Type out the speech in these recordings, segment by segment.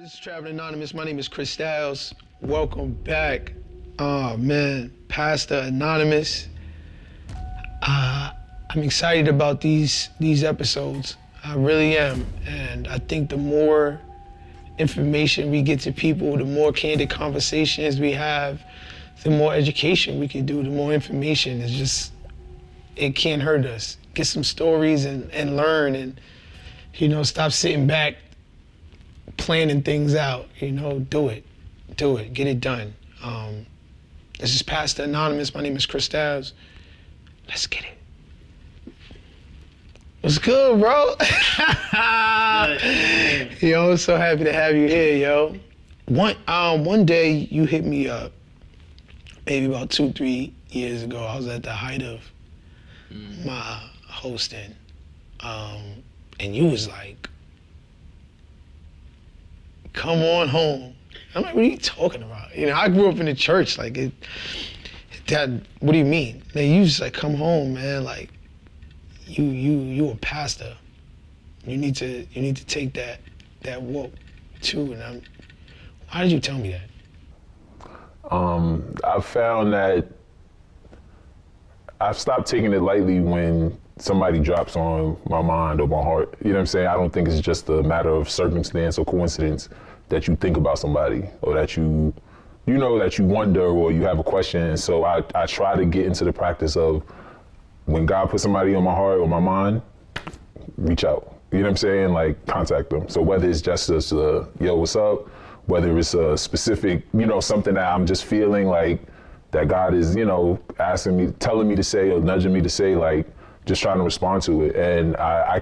This is Trappin Anonymous. My name is Chris Styles. Welcome back. Oh man, Pastor Anonymous. I'm excited about these episodes. I really am. And I think the more information we get to people, the more candid conversations we have, the more education we can do, the more information. It's just, it can't hurt us. Get some stories and learn and, stop sitting back planning things out, do it, get it done. This is Pastor Anonymous. My name is Chris Styles. Let's get it. What's good, bro? Yo, I'm so happy to have you here, yo. One day you hit me up, maybe about 2-3 years ago. I was at the height of my hosting, and you was like, come on home. I'm like, what are you talking about? I grew up in the church, what do you mean? You just like, come home, man, like, you a pastor. You need to take that walk too. And why did you tell me that? I found that I've stopped taking it lightly when somebody drops on my mind or my heart. You know what I'm saying? I don't think it's just a matter of circumstance or coincidence that you think about somebody or that you wonder or you have a question. And so I try to get into the practice of when God puts somebody on my heart or my mind, reach out. You know what I'm saying? Like, contact them. So whether it's just yo, what's up? Whether it's a specific, something that I'm just feeling like that God is, asking me, telling me to say or nudging me to say, like, just trying to respond to it. And I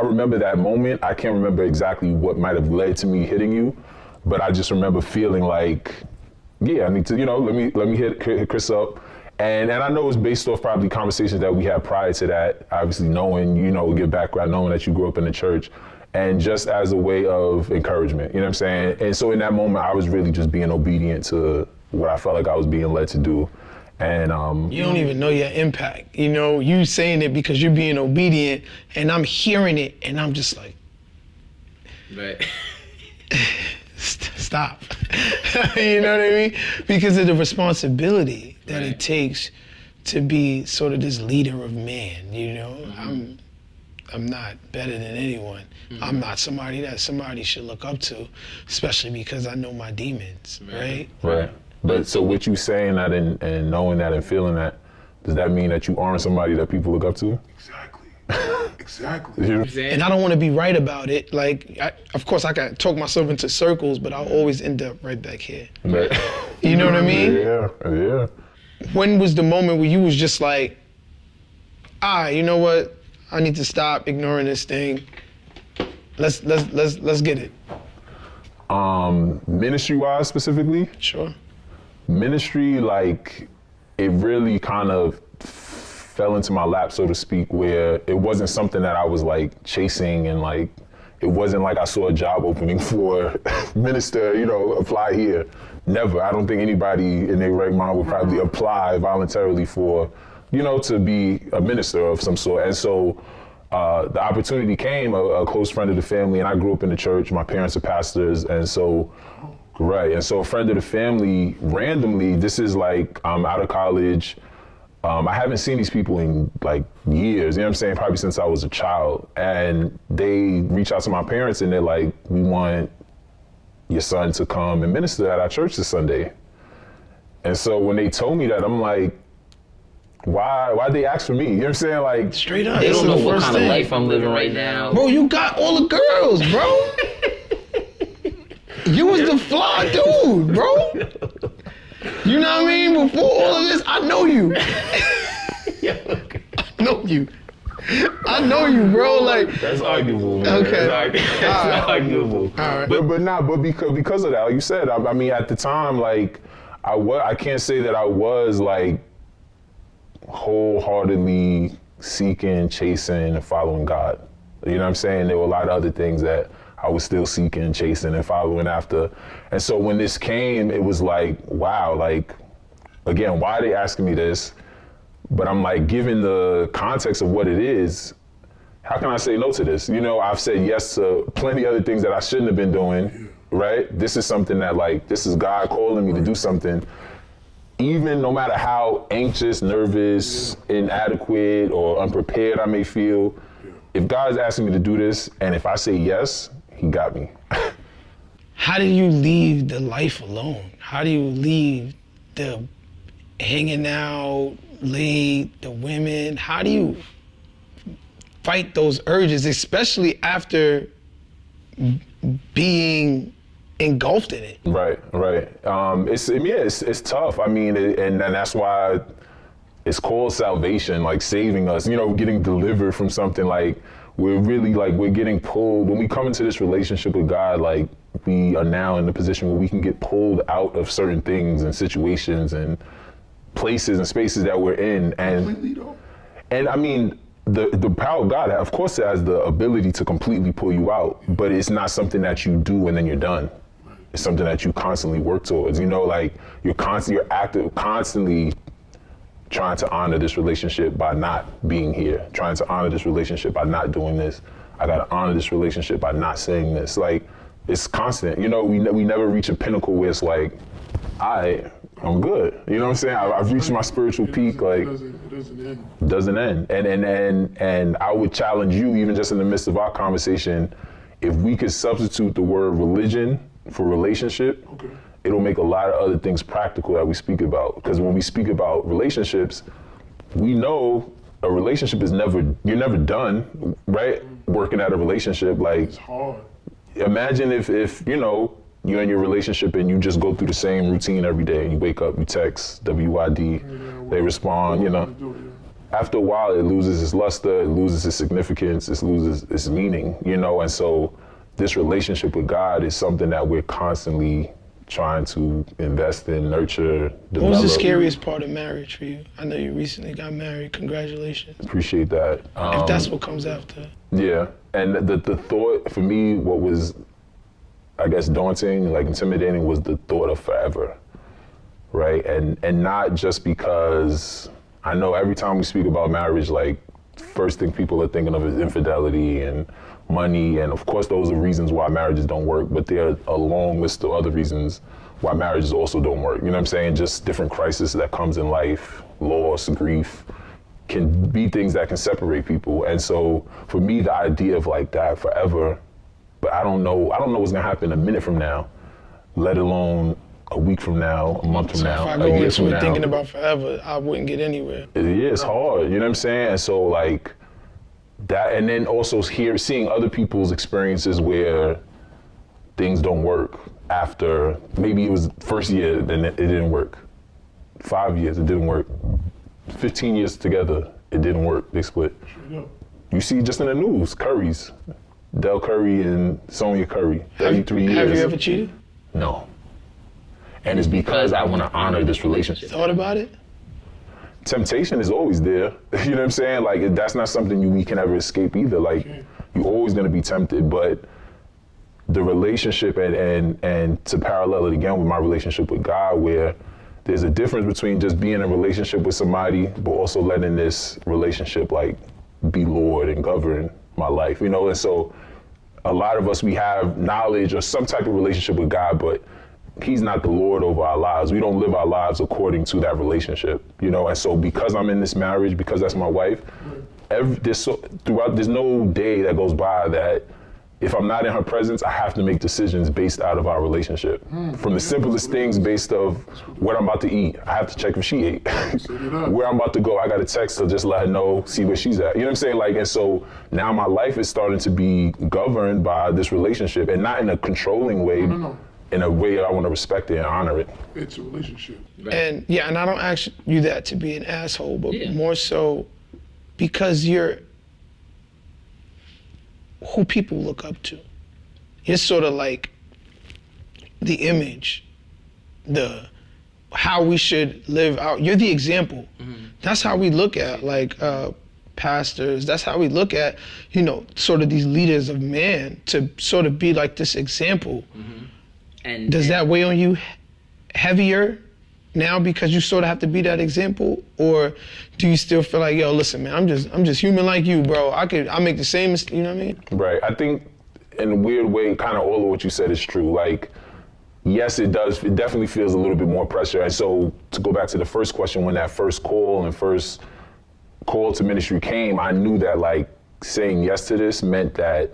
remember that moment. I can't remember exactly what might have led to me hitting you, but I just remember feeling like, yeah, I need to, let me hit Chris up. And I know it's based off probably conversations that we had prior to that, obviously knowing, your background, knowing that you grew up in the church, and just as a way of encouragement, you know what I'm saying? And so in that moment, I was really just being obedient to what I felt like I was being led to do. And you don't even know your impact. You saying it because you're being obedient, and I'm hearing it, and I'm just like, right. Stop. You know what I mean? Because of the responsibility that it takes to be sort of this leader of man. Mm-hmm. I'm not better than anyone. Mm-hmm. I'm not somebody that somebody should look up to, especially because I know my demons, right? Right. But so with you saying that and knowing that and feeling that, does that mean that you aren't somebody that people look up to? Exactly. And I don't want to be right about it. Of course, I can talk myself into circles, but I'll always end up right back here. Right. You know what I mean? Yeah. When was the moment where you was just like, you know what? I need to stop ignoring this thing. Let's get it. Ministry-wise specifically? Sure. Ministry, it really kind of fell into my lap, so to speak, where it wasn't something that I was chasing, and it wasn't like I saw a job opening for minister, apply here. Never. I don't think anybody in their right mind would probably apply voluntarily for, to be a minister of some sort. And so the opportunity came, a close friend of the family, and I grew up in the church. My parents are pastors, and so, right. And so a friend of the family, randomly, this is I'm out of college. I haven't seen these people in years, you know what I'm saying? Probably since I was a child. And they reach out to my parents and they're like, we want your son to come and minister at our church this Sunday. And so when they told me that, I'm like, why'd they ask for me? You know what I'm saying? Straight up. They don't know what kind of life I'm living right now. Bro, you got all the girls, bro. You was the fly dude, bro. You know what I mean? Before all of this, I know you. I know you, bro. That's arguable, man. Okay. That's arguable. All right. But because of that, like you said, I mean, at the time, I can't say that I was wholeheartedly seeking, chasing, and following God. You know what I'm saying? There were a lot of other things that I was still seeking, chasing, and following after. And so when this came, it was wow, again, why are they asking me this? But I'm given the context of what it is, how can I say no to this? I've said yes to plenty of other things that I shouldn't have been doing, right? This is something that like, this is God calling me to do something. Even no matter how anxious, nervous, inadequate, or unprepared I may feel, if God's asking me to do this, and if I say yes, he got me. How do you leave the life alone? How do you leave the hanging out late, the women? How do you fight those urges, especially after being engulfed in it? Right. It's tough. I mean, and that's why it's called salvation, like saving us, getting delivered from something. Like, we're really like, we're getting pulled. When we come into this relationship with God, like, we are now in the position where we can get pulled out of certain things and situations and places and spaces that we're in. And I mean, the power of God, of course, it has the ability to completely pull you out, but it's not something that you do and then you're done. It's something that you constantly work towards. Like, you're constantly trying to honor this relationship by not being here, trying to honor this relationship by not doing this. I gotta honor this relationship by not saying this. Like, it's constant. We never reach a pinnacle where it's like, I'm good. You know what I'm saying? I've reached my spiritual peak. Like, it doesn't end. And I would challenge you, even just in the midst of our conversation, if we could substitute the word religion for relationship, it'll make a lot of other things practical that we speak about. Because when we speak about relationships, we know a relationship you're never done, right? Working at a relationship, like, it's hard. Imagine if you're in your relationship and you just go through the same routine every day. You wake up, you text, WYD, they respond, After a while, it loses its luster, it loses its significance, it loses its meaning, and so this relationship with God is something that we're constantly trying to invest in, nurture, develop. What was the scariest part of marriage for you? I know you recently got married. Congratulations. Appreciate that. If that's what comes after. Yeah, and the thought for me, what was, I guess, daunting, like intimidating, was the thought of forever, right? And not just because I know every time we speak about marriage, like, first thing people are thinking of is infidelity and money, and of course those are reasons why marriages don't work, but there are a long list of other reasons why marriages also don't work. You know what I'm saying? Just different crises that comes in life, loss, grief, can be things that can separate people. And so for me, the idea of like that forever, but I don't know what's gonna happen a minute from now, let alone a week from now, a month from now, if I a go year into from it now. thinking about forever, I wouldn't get anywhere. It's hard, you know what I'm saying? And so like that, and then also seeing other people's experiences where things don't work after, maybe it was first year, then it didn't work. 5 years, it didn't work. 15 years together, it didn't work, they split. You see just in the news, Currys, Del Curry and Sonia Curry, 33 years. Have you ever cheated? No. And it's because I want to honor this relationship. Thought about it? Temptation is always there. You know what I'm saying? Like, that's not something we can ever escape either. Like, you're always going to be tempted, but the relationship and to parallel it again with my relationship with God, where there's a difference between just being in a relationship with somebody, but also letting this relationship like be Lord and govern my life, And so a lot of us, we have knowledge or some type of relationship with God, but he's not the Lord over our lives. We don't live our lives according to that relationship, And so because I'm in this marriage, because that's my wife, there's no day that goes by that if I'm not in her presence, I have to make decisions based out of our relationship. From the simplest things based of what I'm about to eat. I have to check if she ate. Where I'm about to go, I got to text her, just let her know, see where she's at. You know what I'm saying? Like, and so now my life is starting to be governed by this relationship, and not in a controlling way. No. In a way I want to respect it and honor it. It's a relationship. Right. And I don't ask you that to be an asshole, but Yeah. more so because you're who people look up to. You're sort of like the image, how we should live out. You're the example. Mm-hmm. That's how we look at like pastors. That's how we look at, sort of these leaders of man, to sort of be like this example. Mm-hmm. And does that weigh on you heavier now because you sort of have to be that example, or do you still feel like, yo, listen, man, I'm just human like you, bro. I make the same, you know what I mean? Right. I think in a weird way, kind of all of what you said is true. Like, yes, it does. It definitely feels a little bit more pressure. And so to go back to the first question, when that first call to ministry came, I knew that like saying yes to this meant that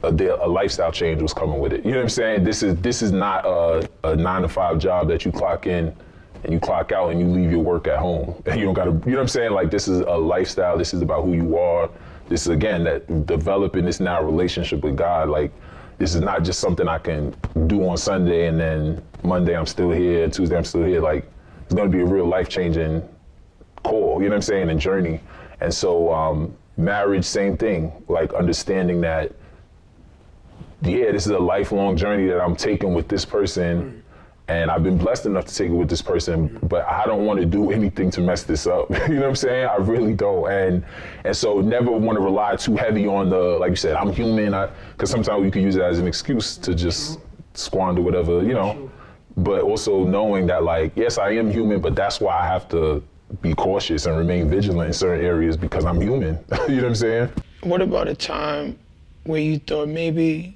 a lifestyle change was coming with it. You know what I'm saying? This is not a 9-to-5 job that you clock in and you clock out and you leave your work at home. And you don't gotta, you know what I'm saying? Like, this is a lifestyle. This is about who you are. This is, again, that developing this now relationship with God. Like, this is not just something I can do on Sunday and then Monday I'm still here, Tuesday I'm still here. Like, it's gonna be a real life-changing call, you know what I'm saying, and journey. And so marriage, same thing, like understanding that, yeah, this is a lifelong journey that I'm taking with this person, and I've been blessed enough to take it with this person, but I don't want to do anything to mess this up. You know what I'm saying? I really don't. And so never want to rely too heavy on the, like you said, I'm human, because sometimes you can use it as an excuse to just squander whatever, you know, but also knowing that, like, yes, I am human, but that's why I have to be cautious and remain vigilant in certain areas because I'm human. You know what I'm saying? What about a time where you thought maybe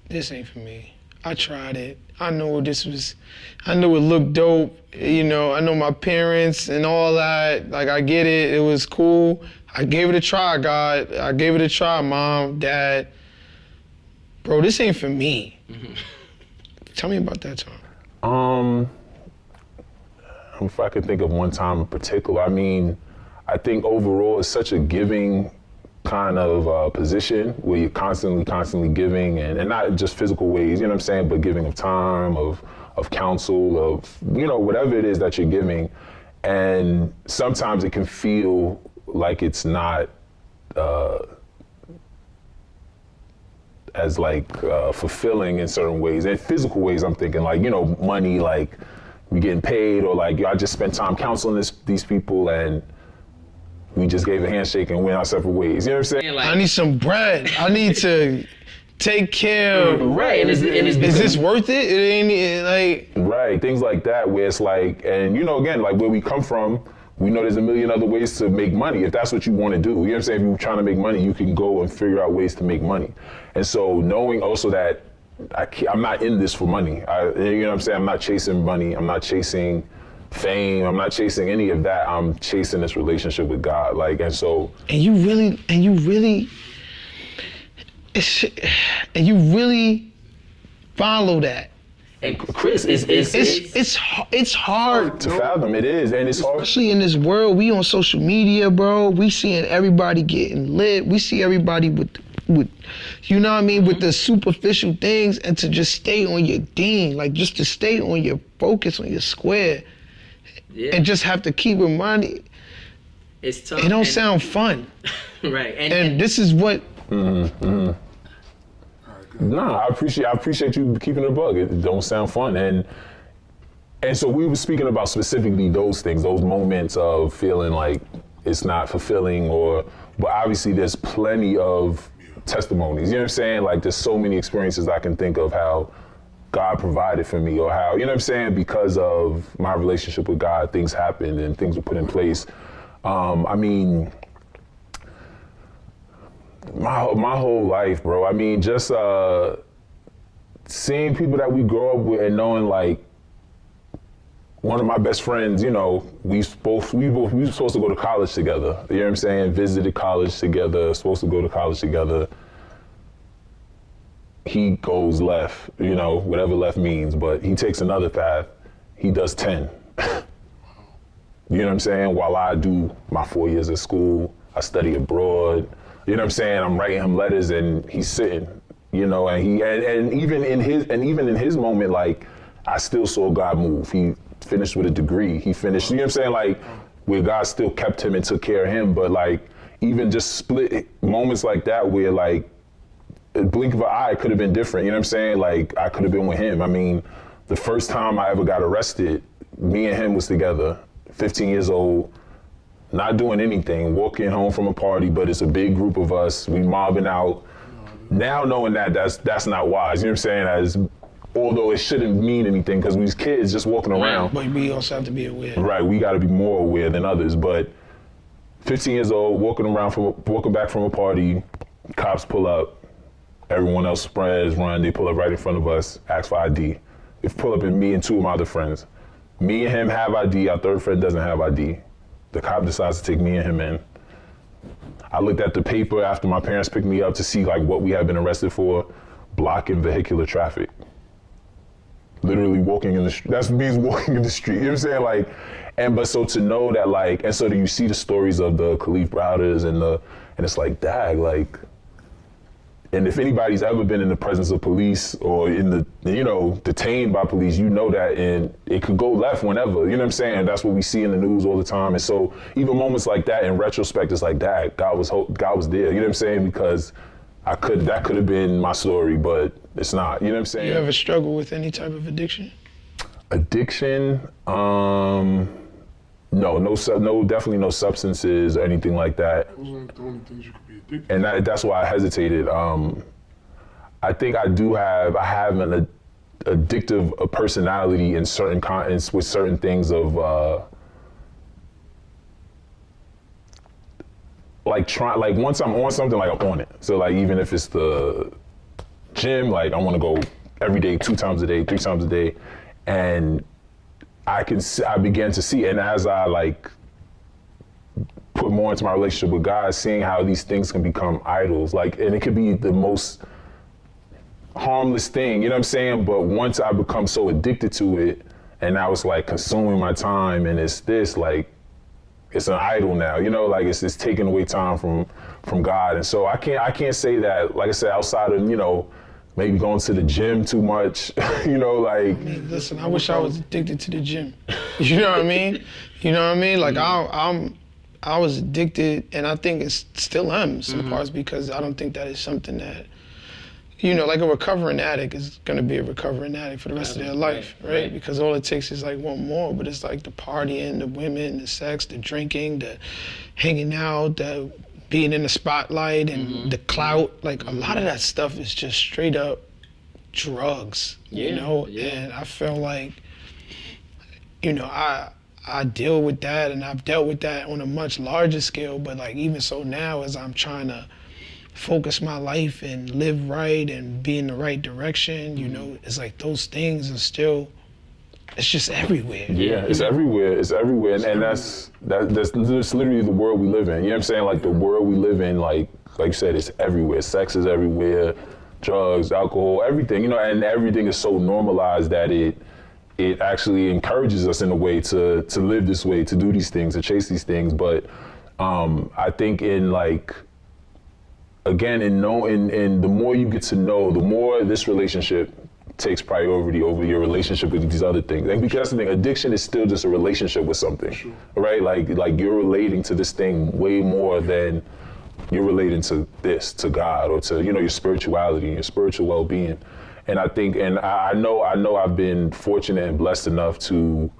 this ain't for me? I tried it. I know it looked dope. You know, I know my parents and all that. Like, I get it. It was cool. I gave it a try, God. I gave it a try, Mom, Dad. Bro, this ain't for me. Mm-hmm. Tell me about that time. If I could think of one time in particular, I mean, I think overall it's such a giving kind of position where you're constantly giving, and not just physical ways, you know what I'm saying, but giving of time, of counsel, of, you know, whatever it is that you're giving. And sometimes it can feel like it's not as like fulfilling in certain ways. In physical ways, I'm thinking like, you know, money, like we getting paid, or like, yo, I just spent time counseling these people and we just gave a handshake and went our separate ways. You know what I'm saying? Like, I need some bread. I need to take care of. Right. And is this worth it? It ain't like. Right. Things like that where it's like, and you know, again, like where we come from, we know there's a million other ways to make money if that's what you want to do. You know what I'm saying? If you're trying to make money, you can go and figure out ways to make money. And so knowing also that I'm not in this for money. You know what I'm saying? I'm not chasing money. I'm not chasing fame. I'm not chasing any of that. I'm chasing this relationship with God. Like, and so. And you really follow that. And Chris, it's hard to fathom. It is, and it's hard. Especially in this world, we on social media, bro. We seeing everybody getting lit. We see everybody with you know what I mean, with the superficial things, and to just stay on your ding, like just to stay on your focus, on your square, and just have to keep reminding. It's tough. It don't sound fun. Right. And this is what. Mm-hmm. No, I appreciate you keeping it a bug. It don't sound fun, and so we were speaking about specifically those things, those moments of feeling like it's not fulfilling, but obviously there's plenty of testimonies. You know what I'm saying? Like, there's so many experiences I can think of how God provided for me, or how, you know what I'm saying, because of my relationship with God, things happened and things were put in place. I mean, my whole life, bro. I mean, just seeing people that we grow up with and knowing, like, one of my best friends, you know, we were supposed to go to college together. You know what I'm saying? Visited college together, supposed to go to college together. He goes left, you know, whatever left means, but he takes another path. He does 10. You know what I'm saying? While I do my 4 years of school, I study abroad. You know what I'm saying? I'm writing him letters and he's sitting, you know, and even in his moment, like, I still saw God move. He finished with a degree. He finished, you know what I'm saying? Like, where God still kept him and took care of him. But like, even just split moments like that where, like, a blink of an eye could have been different. You know what I'm saying? Like, I could have been with him. I mean, the first time I ever got arrested, me and him was together, 15 years old, not doing anything, walking home from a party, but it's a big group of us, we mobbing out. Now knowing that that's not wise, you know what I'm saying? Although it shouldn't mean anything, because we was kids just walking around. But we also have to be aware. Right, we gotta be more aware than others, but 15 years old, walking back from a party, cops pull up, Everyone else spreads, run, they pull up right in front of us, ask for ID. If pull up in me and two of my other friends. Me and him have ID, our third friend doesn't have ID. The cop decides to take me and him in. I looked at the paper after my parents picked me up to see like what we had been arrested for, blocking vehicular traffic. Literally walking in the street, that means walking in the street, you know what I'm saying? Like, but so to know that like, and so do you see the stories of the Khalif Browders and it's like, dag, like, and if anybody's ever been in the presence of police or in the, detained by police, you know that, and it could go left whenever, you know what I'm saying? And that's what we see in the news all the time. And so even moments like that, in retrospect, it's like, that God was there, you know what I'm saying? Because that could have been my story, but it's not, you know what I'm saying? You ever struggle with any type of addiction? Addiction, no, definitely no substances or anything like that. Those aren't the only things you could be addicted to. And that's why I hesitated. I think I have an addictive personality in certain with certain things of like once I'm on something, like I'm on it. So like even if it's the gym, like I want to go every day, 2 times a day, 3 times a day, and I began to see, and as I like put more into my relationship with God, seeing how these things can become idols, like, and it could be the most harmless thing, you know what I'm saying? But once I become so addicted to it, and now it's like consuming my time, and it's this, like, it's an idol now, like it's taking away time from God. And so I can't say that, like I said, outside of, maybe going to the gym too much, like. Listen, I wish I was addicted to the gym. You know what I mean? Like I was addicted, and I think it's still am some parts, because I don't think that is something that, like a recovering addict is gonna be a recovering addict for the rest of their life, right? Because all it takes is like one more, but it's like the partying, the women, the sex, the drinking, the hanging out, the being in the spotlight, and the clout. Like a lot of that stuff is just straight up drugs, And I feel like, I deal with that, and I've dealt with that on a much larger scale, but like even so now, as I'm trying to focus my life and live right and be in the right direction, it's like those things are still, it's just everywhere. Yeah, it's everywhere. And that's literally the world we live in. You know what I'm saying? Like the world we live in, like you said, it's everywhere. Sex is everywhere, drugs, alcohol, everything, and everything is so normalized that it actually encourages us in a way to live this way, to do these things, to chase these things. But I think in like, again, in the more you get to know, the more this relationship takes priority over your relationship with these other things. And because that's the thing, addiction is still just a relationship with something, right? Like you're relating to this thing way more than you're relating to God, or to, your spirituality and your spiritual well-being. And I think, and I know I've been fortunate and blessed enough to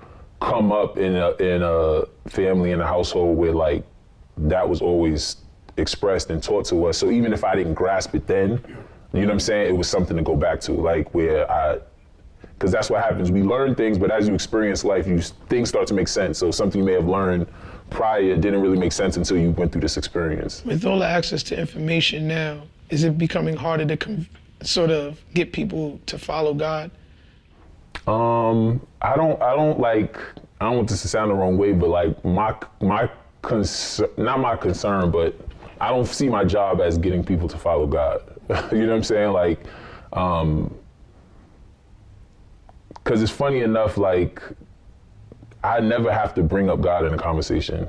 come up in a family, in a household where like that was always expressed and taught to us. So even if I didn't grasp it then, you know what I'm saying, it was something to go back to, like because that's what happens. We learn things, but as you experience life, things start to make sense. So something you may have learned prior didn't really make sense until you went through this experience. With all the access to information now, is it becoming harder to sort of get people to follow God? I don't want this to sound the wrong way, but like my concern, not my concern, but I don't see my job as getting people to follow God. You know what I'm saying? Like, because it's funny enough, like, I never have to bring up God in a conversation.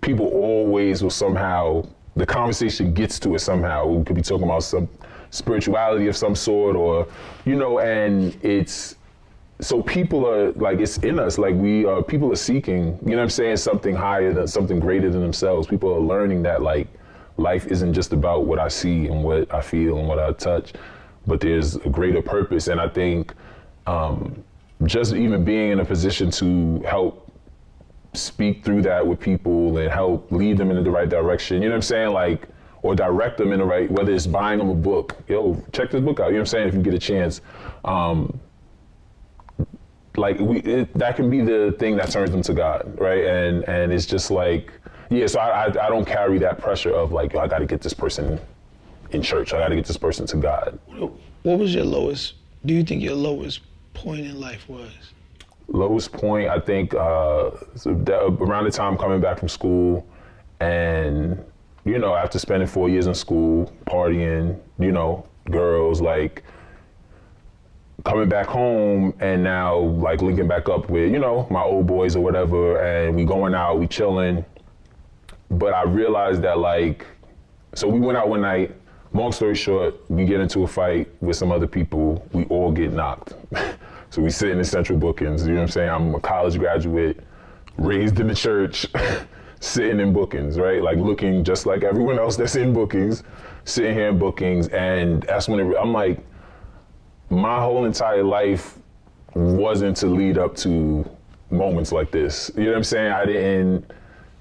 People always will somehow, the conversation gets to it somehow. We could be talking about some spirituality of some sort, or, and it's, so people are, like, it's in us, like people are seeking, you know what I'm saying, something higher than, something greater than themselves. People are learning that, like, life isn't just about what I see and what I feel and what I touch, but there's a greater purpose. And I think just even being in a position to help speak through that with people and help lead them in the right direction, you know what I'm saying? Like, or direct them in the right, whether it's buying them a book, check this book out, you know what I'm saying? If you get a chance. That can be the thing that turns them to God, right? And it's just like, yeah, so I don't carry that pressure of like, I got to get this person in church. I got to get this person to God. What was your lowest, do you think your lowest point in life was? Lowest point, I think, around the time coming back from school and, you know, after spending 4 years in school, partying, you know, girls, like, coming back home and now, like, linking back up with, you know, my old boys or whatever, and we going out, we chilling. But I realized that, like, so we went out one night, long story short, we get into a fight with some other people, we all get knocked. So we sitting in central bookings, you know what I'm saying? I'm a college graduate, raised in the church, sitting in bookings, right? Like looking just like everyone else that's in bookings, sitting here in bookings. And that's when I'm like, my whole entire life wasn't to lead up to moments like this. You know what I'm saying? I didn't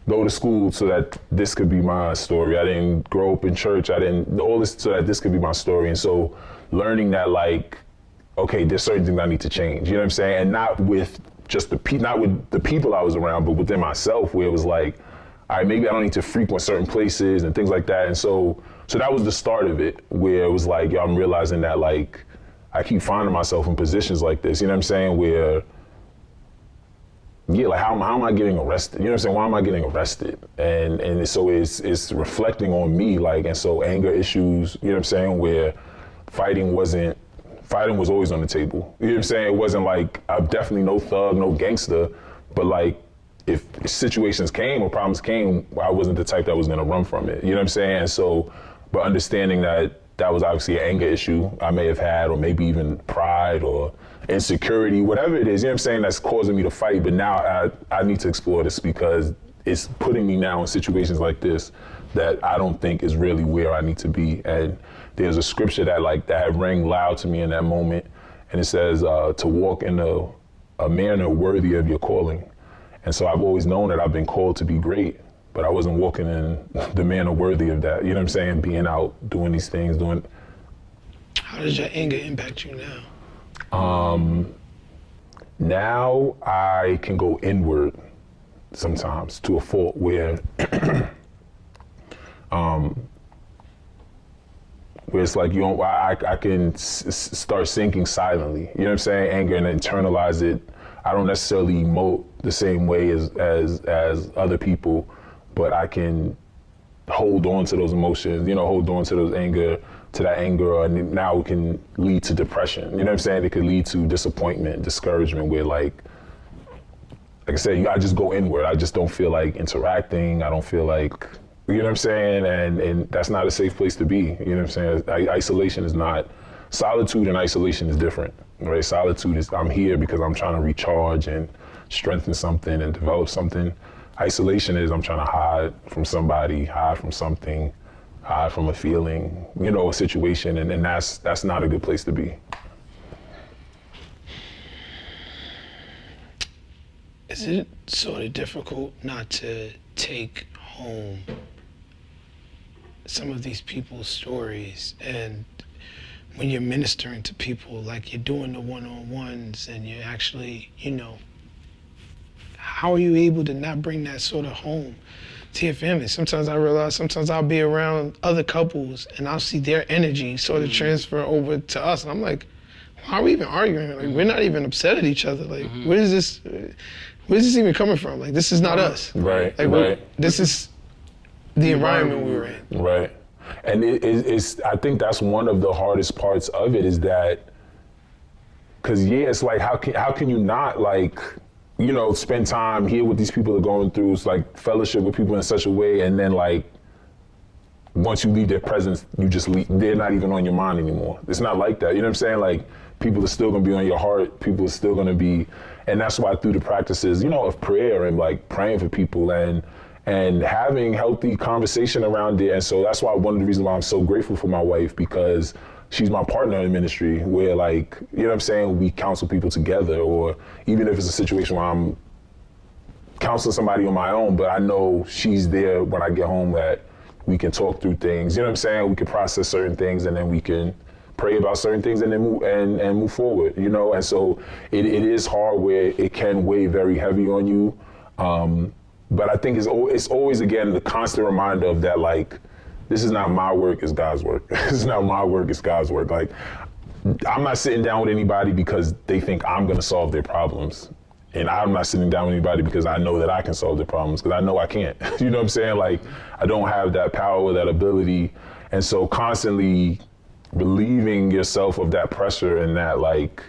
go to school so that this could be my story. I didn't grow up in church. I didn't, all this so that this could be my story. And so learning that, like, okay, there's certain things I need to change, you know what I'm saying? And not with just not with the people I was around, but within myself, where it was like, all right, maybe I don't need to frequent certain places and things like that. And so that was the start of it, where it was like, yo, I'm realizing that, like, I keep finding myself in positions like this, you know what I'm saying? Where, yeah, like how am I getting arrested? You know what I'm saying? Why am I getting arrested? And so it's reflecting on me, like, and so anger issues, you know what I'm saying? Where fighting was always on the table. You know what I'm saying? It wasn't like, I'm definitely no thug, no gangster, but like, if situations came or problems came, I wasn't the type that was gonna run from it. You know what I'm saying? And so, but understanding that was obviously an anger issue I may have had, or maybe even pride or insecurity, whatever it is, you know what I'm saying, that's causing me to fight. But now I need to explore this because it's putting me now in situations like this that I don't think is really where I need to be. And there's a scripture that rang loud to me in that moment. And it says, to walk in a manner worthy of your calling. And so I've always known that I've been called to be great, but I wasn't walking in the manner worthy of that. You know what I'm saying? Being out, doing these things, How does your anger impact you now? Now I can go inward sometimes to a fault where, where it's like, I can start sinking silently. You know what I'm saying? Anger, and internalize it. I don't necessarily emote the same way as other people, but I can hold on to those emotions, you know, hold on to that anger, and now it can lead to depression. You know what I'm saying? It could lead to disappointment, discouragement, where like I said, I just go inward. I just don't feel like interacting. I don't feel like, you know what I'm saying? And that's not a safe place to be. You know what I'm saying? Isolation is not, solitude and isolation is different, right? Solitude is, I'm here because I'm trying to recharge and strengthen something and develop something. Isolation is, I'm trying to hide from somebody, hide from something, hide from a feeling, you know, a situation, and that's not a good place to be. Is it sort of difficult not to take home some of these people's stories, and when you're ministering to people, like you're doing the one-on-ones and you're actually, you know, how are you able to not bring that sort of home to your family? Sometimes I realize, sometimes I'll be around other couples and I'll see their energy sort of transfer over to us. And I'm like, why are we even arguing? Like, we're not even upset at each other. Like, where's this even coming from? Like, this is not us. Right, like, right. This is the environment we were in. Right. And it's, I think that's one of the hardest parts of it, is that, cause yeah, it's like, how can you not, like, you know, spend time here with these people that are going through, it's like fellowship with people in such a way, and then like, once you leave their presence, you just leave, they're not even on your mind anymore. It's not like that, you know what I'm saying? Like, people are still gonna be on your heart, people are still gonna be, and that's why through the practices, you know, of prayer and like praying for people and having healthy conversation around it. And so that's why one of the reasons why I'm so grateful for my wife, because she's my partner in ministry, where like, you know what I'm saying, we counsel people together, or even if it's a situation where I'm counseling somebody on my own, but I know she's there when I get home, that we can talk through things, you know what I'm saying? We can process certain things, and then we can pray about certain things, and then move forward, you know? And so it is hard, where it can weigh very heavy on you. But I think it's always, again, the constant reminder of that, like, this is not my work, it's God's work. This is not my work, it's God's work. Like, I'm not sitting down with anybody because they think I'm gonna solve their problems. And I'm not sitting down with anybody because I know that I can solve their problems, because I know I can't. You know what I'm saying? Like, I don't have that power, that ability. And so constantly relieving yourself of that pressure and that, like,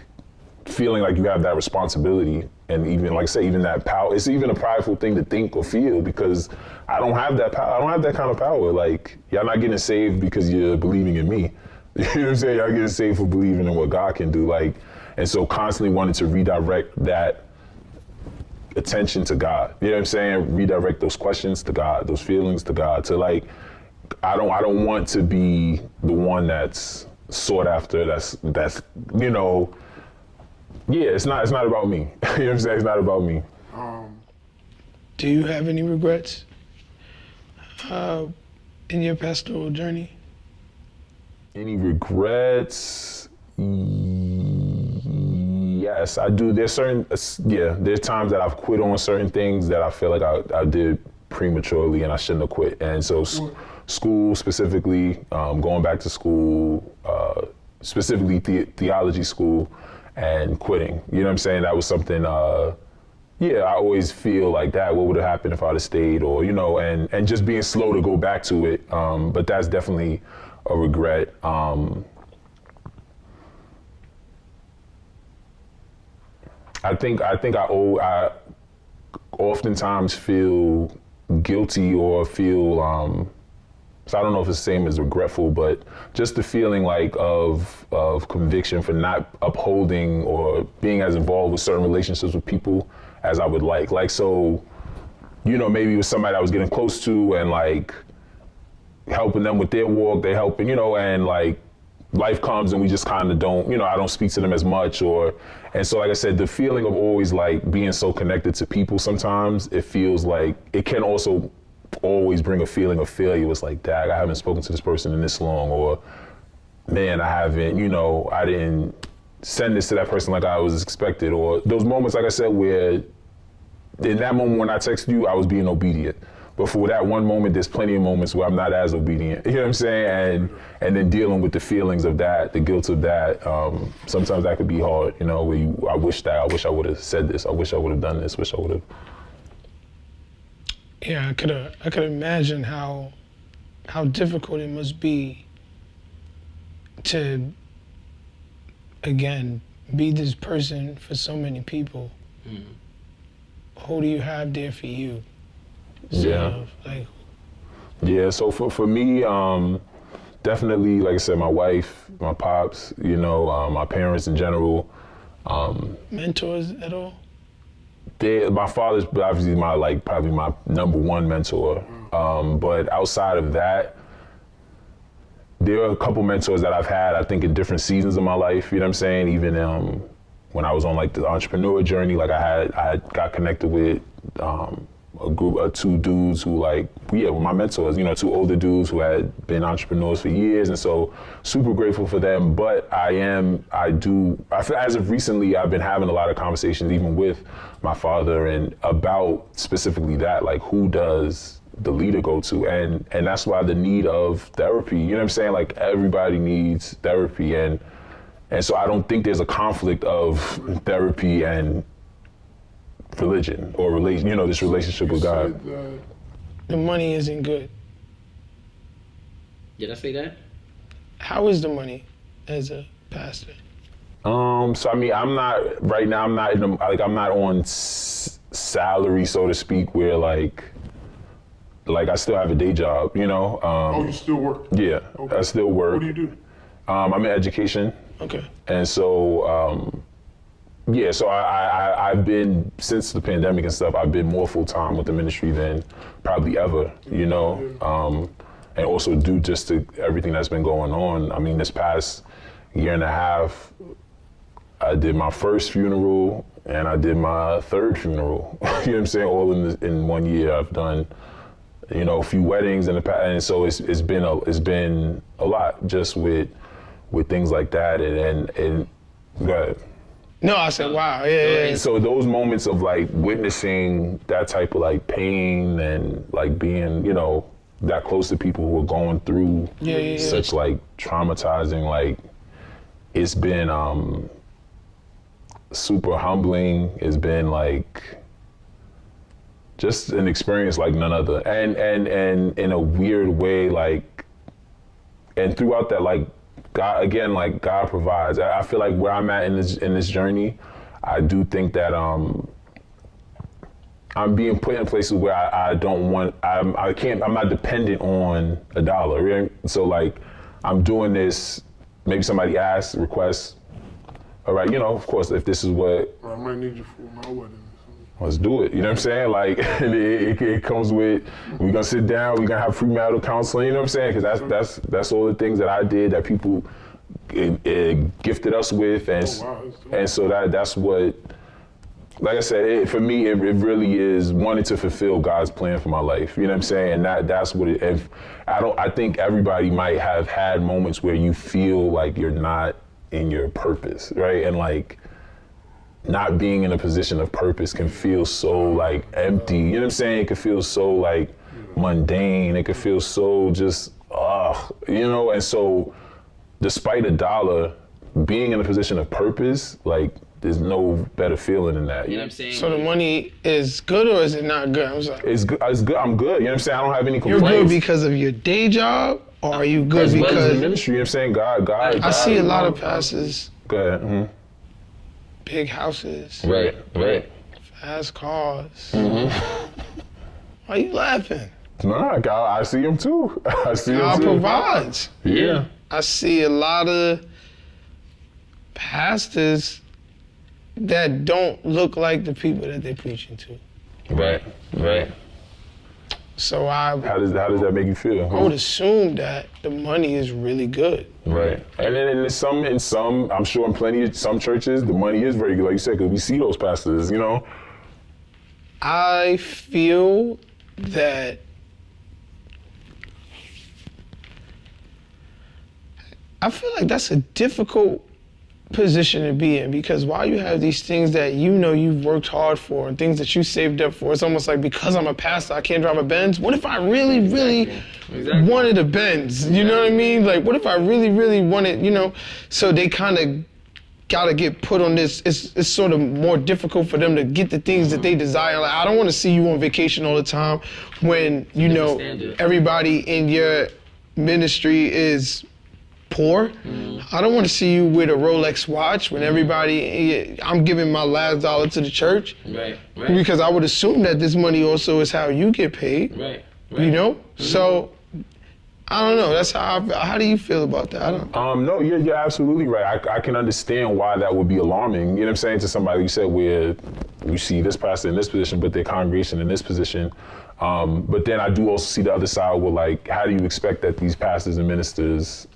feeling like you have that responsibility, and even, like I say, even that power. It's even a prideful thing to think or feel, because I don't have that power. I don't have that kind of power. Like, y'all not getting saved because you're believing in me. You know what I'm saying? Y'all getting saved for believing in what God can do. Like, and so constantly wanting to redirect that attention to God. You know what I'm saying? Redirect those questions to God, those feelings to God. To, like, I don't want to be the one that's sought after. That's you know. Yeah, it's not about me. You know what I'm saying? It's not about me. Do you have any regrets in your pastoral journey? Any regrets? Yes, I do. There's times that I've quit on certain things that I feel like I did prematurely and I shouldn't have quit. And so school specifically, going back to school, specifically theology school, and quitting. You know what I'm saying? That was something, I always feel like that. What would have happened if I'd have stayed, or, you know, and just being slow to go back to it. But that's definitely a regret. I think I oftentimes feel guilty or feel, so I don't know if it's the same as regretful, but just the feeling like of conviction for not upholding or being as involved with certain relationships with people as I would like. Like, so, you know, maybe it was somebody I was getting close to and, like, helping them with their walk, they're helping, you know, and, like, life comes and we just kind of don't, you know, I don't speak to them as much, and so, like I said, the feeling of always, like, being so connected to people, sometimes it feels like it can also always bring a feeling of failure. It's like, dag, I haven't spoken to this person in this long, or, man, I haven't, you know, I didn't send this to that person like I was expected, or those moments, like I said, where in that moment when I texted you, I was being obedient. But for that one moment, there's plenty of moments where I'm not as obedient. You know what I'm saying? And then dealing with the feelings of that, the guilt of that. Sometimes that could be hard, you know, where I wish I would have said this. I wish I would have done this. Wish I would have. Yeah, I could imagine how difficult it must be to, again, be this person for so many people. Mm. Who do you have there for you? So, So for me, definitely, like I said, my wife, my pops, you know, my parents in general. Mentors at all? My father's obviously probably my number one mentor. But outside of that, there are a couple mentors that I've had, I think, in different seasons of my life. You know what I'm saying? Even when I was on, like, the entrepreneur journey, like, I got connected with a group of two dudes who, like, were my mentors, you know, two older dudes who had been entrepreneurs for years. And so super grateful for them. But I feel as of recently, I've been having a lot of conversations even with my father and about specifically that, like, who does the leader go to? And that's why the need of therapy, you know what I'm saying? Like, everybody needs therapy. And so I don't think there's a conflict of therapy and religion or relation, you know, this relationship with God. The money isn't good. Did I say that? How is the money as a pastor? So I mean, I'm not on salary, so to speak, where like I still have a day job, you know. You still work? Yeah, okay. I still work. What do you do? I'm in education. Okay. And so, so I've been, since the pandemic and stuff, I've been more full-time with the ministry than probably ever, you know, and also due just to everything that's been going on. I mean, this past year and a half, I did my first funeral and I did my third funeral, you know what I'm saying? All in 1 year. I've done, you know, a few weddings in the past, and so it's been a lot just with things like that, and go ahead. No, I said, wow, yeah. So those moments of like witnessing that type of like pain and like being, you know, that close to people who are going through such like traumatizing, like it's been super humbling. It's been like just an experience like none other, and in a weird way, like, and throughout that, like God again, like God provides. I feel like where I'm at in this journey, I do think that I'm being put in places where I don't want, I'm not dependent on a dollar, right? So like, I'm doing this, maybe somebody asks, requests, all right, you know, of course, if this is what. I might need you for my wedding. Let's do it, you know what I'm saying? Like, it comes with, we're gonna sit down, we're gonna have premarital counseling, you know what I'm saying? Because that's all the things that I did that people gifted us with, and so that's what, like I said, for me, it really is wanting to fulfill God's plan for my life. You know what I'm saying? And that's what it. I think everybody might have had moments where you feel like you're not in your purpose, right? And like not being in a position of purpose can feel so like empty. You know what I'm saying? It can feel so like mundane. It can feel so just you know. And so, despite a dollar, being in a position of purpose, like. There's no better feeling than that. You know what I'm saying? So the money is good or is it not good? I'm sorry. It's good. I'm good. You know what I'm saying? I don't have any complaints. You're good because of your day job, or are you good as well because as the ministry? You know what I'm saying? God. I see a lot of pastors. Go ahead. Mm-hmm. Big houses. Right. Fast cars. Mm-hmm. Why are you laughing? No, God, I see him too. I see him God too. provides. Yeah. I see a lot of pastors that don't look like the people that they're preaching to. Right. So how does that make you feel? I would assume that the money is really good. Right. And then in some, I'm sure in some churches, the money is very good, like you said, because we see those pastors, you know? I feel that like that's a difficult position to be in, because while you have these things that you know you've worked hard for and things that you saved up for, it's almost like because I'm a pastor I can't drive a Benz. What if I really wanted a Benz? You know what I mean? Like what if I really wanted, you know? So they kind of gotta get put on this. It's sort of more difficult for them to get the things that they desire. Like I don't want to see you on vacation all the time when you know everybody in your ministry is poor. I don't want to see you with a Rolex watch when everybody, I'm giving my last dollar to the church. Right. Because I would assume that this money also is how you get paid. Right. You know? Mm-hmm. So, I don't know. That's how do you feel about that? I don't No, you're absolutely right. I can understand why that would be alarming. You know what I'm saying? To somebody you said where you see this pastor in this position, but their congregation in this position. But then I do also see the other side where like, how do you expect that these pastors and ministers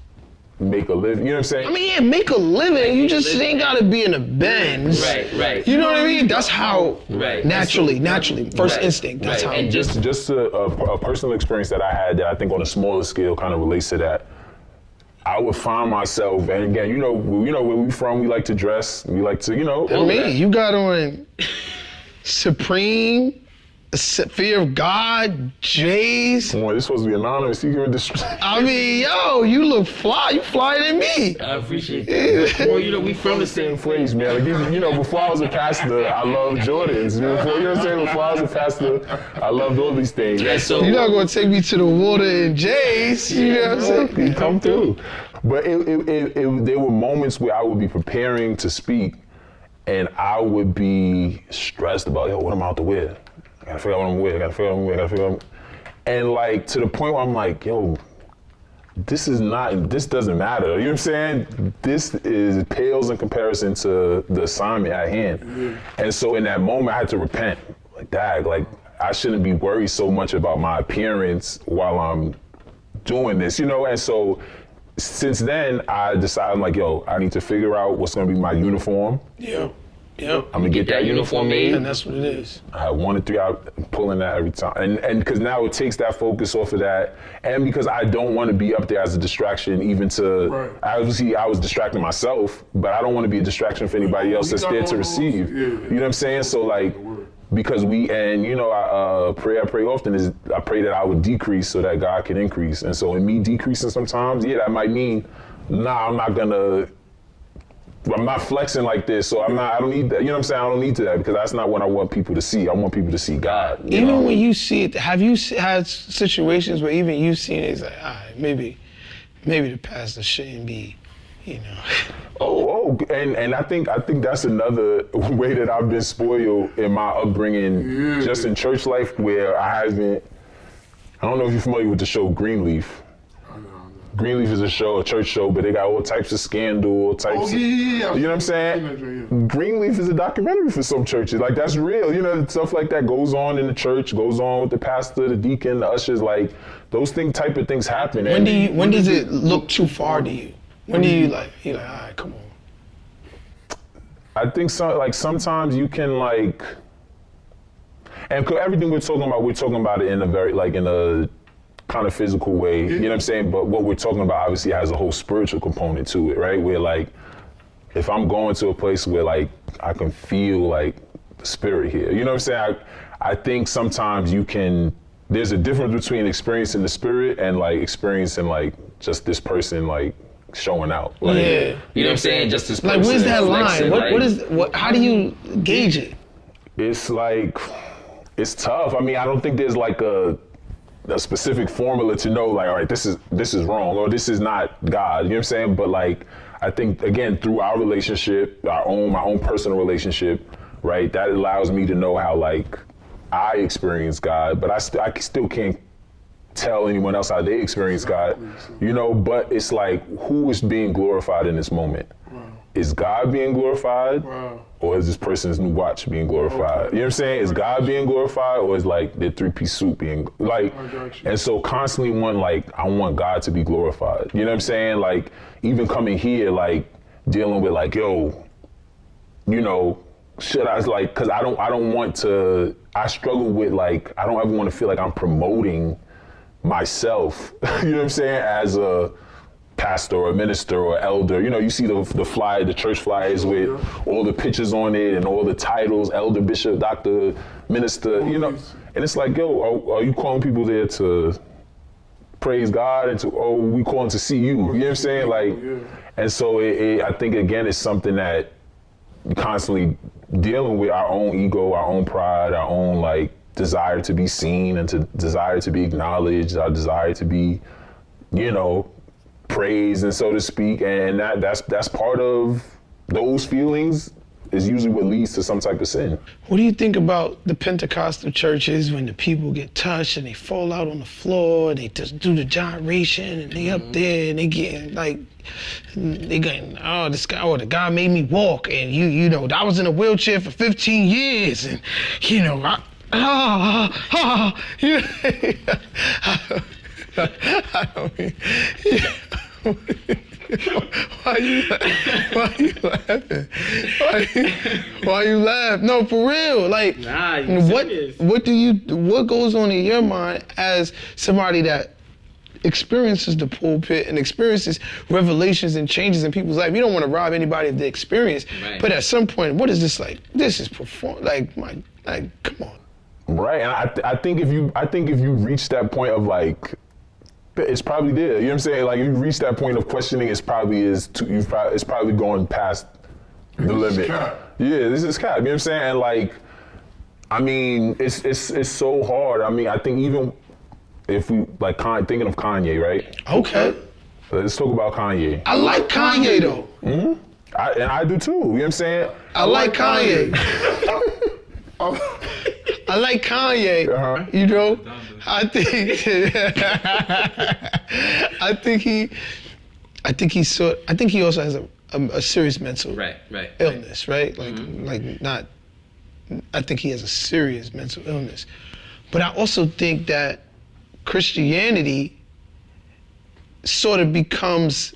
make a living, you know what I'm saying? I mean, yeah, make a living. You just ain't gotta be in a Benz. Right. You know what I mean? That's how naturally, first instinct. That's how. And just a personal experience that I had that I think on a smaller scale kind of relates to that. I would find myself, and again, you know where we from. We like to dress. We like to, you know. I mean, you got on Supreme. Fear of God, J's. Boy, this supposed to be anonymous. You giving this? I mean, yo, you look fly. You flyer than me. I appreciate that. Well, you know, we from the same place, man. Like, you know, before I was a pastor, I loved Jordans. You know what I'm saying? Before I was a pastor, I loved all these things. Yeah, so you're not gonna take me to the water in J's. You know what I'm saying? You come through. But there were moments where I would be preparing to speak, and I would be stressed about, yo, what am I out to wear? I gotta figure out what I'm wearing, And like, to the point where I'm like, yo, this doesn't matter. You know what I'm saying? This pales in comparison to the assignment at hand. Mm-hmm. And so in that moment, I had to repent. Like, dag, like, I shouldn't be worried so much about my appearance while I'm doing this, you know? And so since then, I decided, I'm like, yo, I need to figure out what's gonna be my uniform. Yeah. I'm gonna get that uniform made. And that's what it is. I have 1 to 3 out pulling that every time. And because now it takes that focus off of that. And because I don't want to be up there as a distraction even to, obviously I was distracting myself, but I don't want to be a distraction for anybody else that's there to receive. You know what I'm saying? So like, because I pray often is I pray that I would decrease so that God can increase. And so in me decreasing sometimes, that might mean, I'm not flexing like this, so I don't need that. You know what I'm saying? I don't need to that because that's not what I want people to see. I want people to see God. Even when you see it, have you had situations where even you've seen it, it's like, all right, maybe the pastor shouldn't be, and I think that's another way that I've been spoiled in my upbringing, just in church life, where I don't know if you're familiar with the show Greenleaf. Greenleaf is a church show, but they got all types of scandal, all types of, you know what I'm saying? Greenleaf is a documentary for some churches. Like, that's real. Stuff like that goes on in the church, goes on with the pastor, the deacon, the ushers, like, those type of things happen. When does it look too far to you? When do you're like, all right, come on. I think sometimes you can and everything we're talking about it in a very, in a kind of physical way, you know what I'm saying? But what we're talking about obviously has a whole spiritual component to it, right? Where if I'm going to a place where I can feel the spirit here, you know what I'm saying? I think sometimes there's a difference between experiencing the spirit and experiencing just this person showing out. You know what I'm saying? Just this person. Where's that line? How do you gauge it? It's it's tough. I mean, I don't think there's a specific formula to know all right, this is wrong or this is not God. You know what I'm saying? But I think again through our relationship, my own personal relationship, right? That allows me to know how I experience God, but I still can't tell anyone else how they experience God. But it's who is being glorified in this moment? Wow. Is God being glorified? Wow. Or is this person's new watch being glorified? Okay. You know what I'm saying? Is God being glorified, or is their three-piece suit being and so constantly I want God to be glorified. You know what I'm saying? Even coming here, dealing with should I because I don't want to. I struggle with I don't ever want to feel like I'm promoting myself. You know what I'm saying? As a pastor or minister or elder, you see the church flyers with all the pictures on it and all the titles, elder, bishop, doctor, minister, and it's are you calling people there to praise God and we calling to see you? You know what I'm saying? And so I think again it's something that constantly dealing with our own ego, our own pride, our own desire to be seen and to desire to be acknowledged, our desire to be, praised, and so to speak, and that's part of those feelings is usually what leads to some type of sin. What do you think about the Pentecostal churches when the people get touched and they fall out on the floor, they just do the gyration and they up there and they getting the guy made me walk and I was in a wheelchair for 15 years and Why you laughing? Why you laugh? No, for real. What goes on in your mind as somebody that experiences the pulpit and experiences revelations and changes in people's life? You don't want to rob anybody of the experience, right. But at some point, what is this like? This is come on. Right, and I think if you reach that point of it's probably there. You know what I'm saying? If you reach that point of questioning, it's probably going past the limit. Yeah, this is cap. You know what I'm saying? And it's so hard. I mean, I think even if we thinking of Kanye, right? Okay. Let's talk about Kanye. I like Kanye though. Mm-hmm. I do too. You know what I'm saying? I like Kanye. I like Kanye. Uh-huh. I think he also has a serious mental illness, right? I think he has a serious mental illness. But I also think that Christianity sort of becomes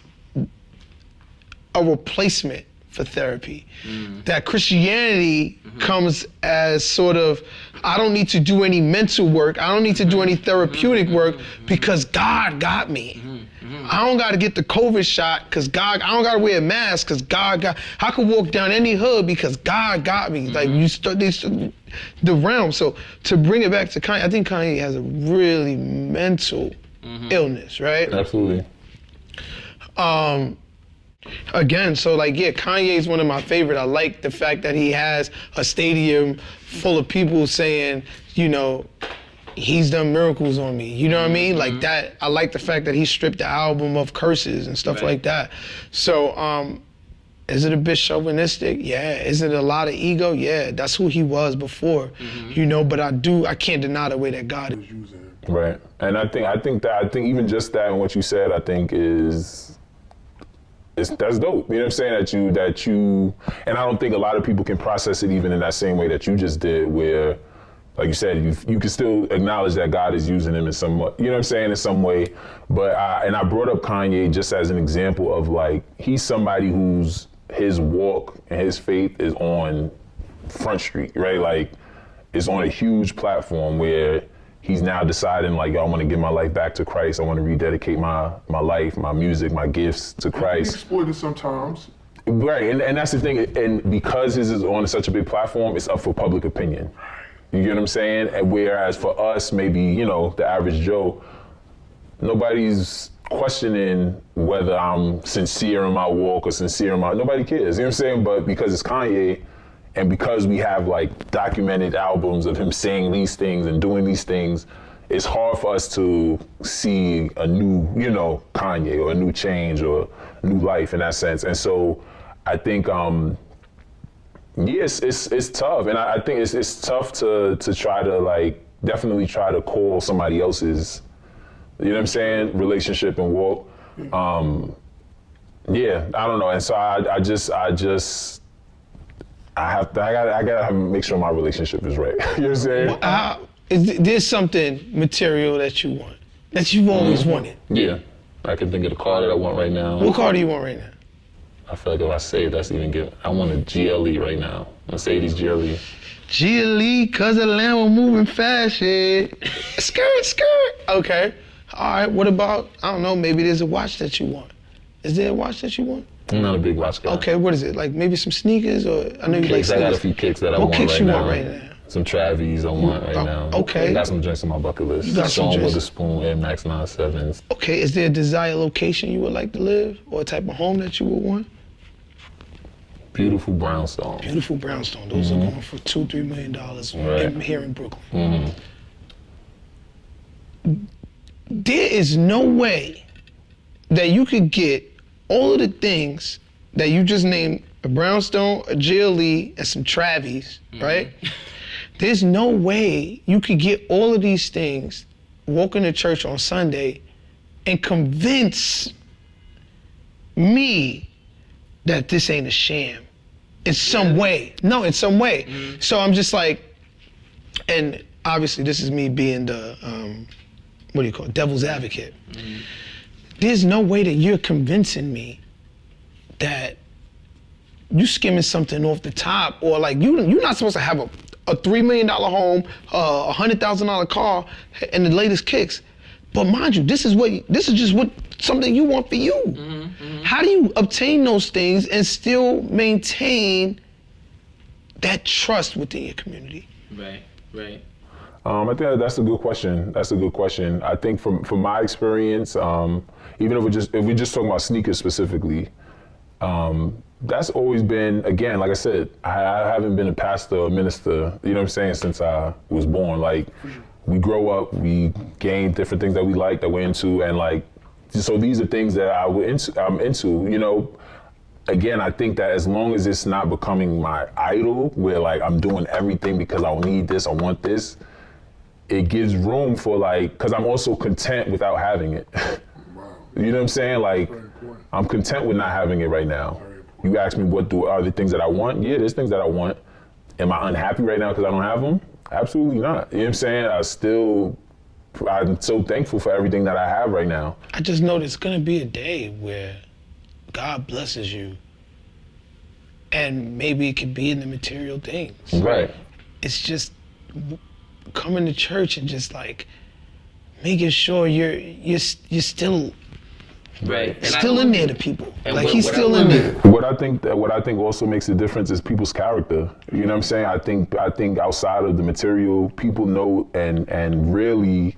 a replacement for therapy. That Christianity comes as sort of I don't need to do any mental work. I don't need to do any therapeutic work because God got me. I don't got to get the COVID shot because God, I don't got to wear a mask because God got, I could walk down any hood because God got me. Like you start the realm. So to bring it back to Kanye, I think Kanye has a really mental illness, right? Absolutely. Again, so like, yeah, Kanye's one of my favorite. I like the fact that he has a stadium full of people saying, you know, he's done miracles on me. You know what I mean? Like that, I like the fact that he stripped the album of curses and stuff like that. So, is it a bit chauvinistic? Yeah. Is it a lot of ego? Yeah, that's who he was before, you know, but I can't deny the way that God is using him. Right. And I think even just that and what you said, I think that's dope. You know what I'm saying? That you, and I don't think a lot of people can process it even in that same way that you just did, where, like you said, you can still acknowledge that God is using him in some way, you know what I'm saying, in some way. But I brought up Kanye just as an example of like, he's somebody who's, his walk and his faith is on Front Street, right? Like, it's on a huge platform where he's now deciding like, yo, I want to give my life back to Christ. I want to rededicate my life, my music, my gifts to Christ. Exploited sometimes. Right, and that's the thing. And because his is on such a big platform, it's up for public opinion. You get what I'm saying? And whereas for us, maybe, you know, the average Joe, nobody's questioning whether I'm sincere in my walk or sincere in my, nobody cares, you know what I'm saying? But because it's Kanye, and because we have like documented albums of him saying these things and doing these things, it's hard for us to see a new, you know, Kanye or a new change or new life in that sense. And so I think, yes, it's tough. And I think it's tough to try to like, definitely try to call somebody else's, you know what I'm saying, relationship and walk. Yeah, I don't know. And so I gotta make sure my relationship is right. You know what I'm saying? There's something material that you want, that you've always wanted. Yeah, I can think of the car that I want right now. What car do you want right now? I feel like if I say it, that's even good. I want a GLE right now, Mercedes GLE. GLE, cause the Lambo moving fast, shit. Skirt. Okay. All right, what about, I don't know, maybe there's a watch that you want. Is there a watch that you want? I'm not a big watch guy. Okay, what is it? Like maybe some sneakers or, I know you like sneakers. I got a few kicks that I want right now. What kicks you want right now? Some Travis I want right now. Okay. I got some drinks on my bucket list. You got some Sean drinks. Witherspoon, Air Max 97s. Okay, is there a desired location you would like to live or a type of home that you would want? Beautiful brownstone. Beautiful brownstone. Those are going for $2-3 million here in Brooklyn. There is no way that you could get all of the things that you just named, a brownstone, a GLE, and some Travis, right? There's no way you could get all of these things, walk into church on Sunday, and convince me that this ain't a sham in some way. No, in some way. So I'm just like, and obviously this is me being the, what do you call it, devil's advocate. There's no way that you're convincing me that you skimming something off the top, or like you're not supposed to have a $3 million home, a $100,000 car, and the latest kicks. But mind you, this is just something you want for you. How do you obtain those things and still maintain that trust within your community? Right. I think that's a good question. I think from my experience, even if we just talk about sneakers specifically, that's always been, again, like I said, I haven't been a pastor or minister, you know what I'm saying, since I was born. Like, we grow up, we gain different things that we like, that we're into, and like, so these are things that I'm into, you know. Again, I think that as long as it's not becoming my idol, where like I'm doing everything because I need this, I want this, it gives room for like, because I'm also content without having it. You know what I'm saying? Like, I'm content with not having it right now. You ask me are the things that I want? Yeah, there's things that I want. Am I unhappy right now because I don't have them? Absolutely not. You know what I'm saying? I'm so thankful for everything that I have right now. I just know there's gonna be a day where God blesses you, and maybe it could be in the material things. Right. It's just, coming to church and just like making sure you're still Right. still in there to people. And Like what- he's what still I- in there. What I think also makes a difference is people's character. You know what I'm saying? I think outside of the material, people know and really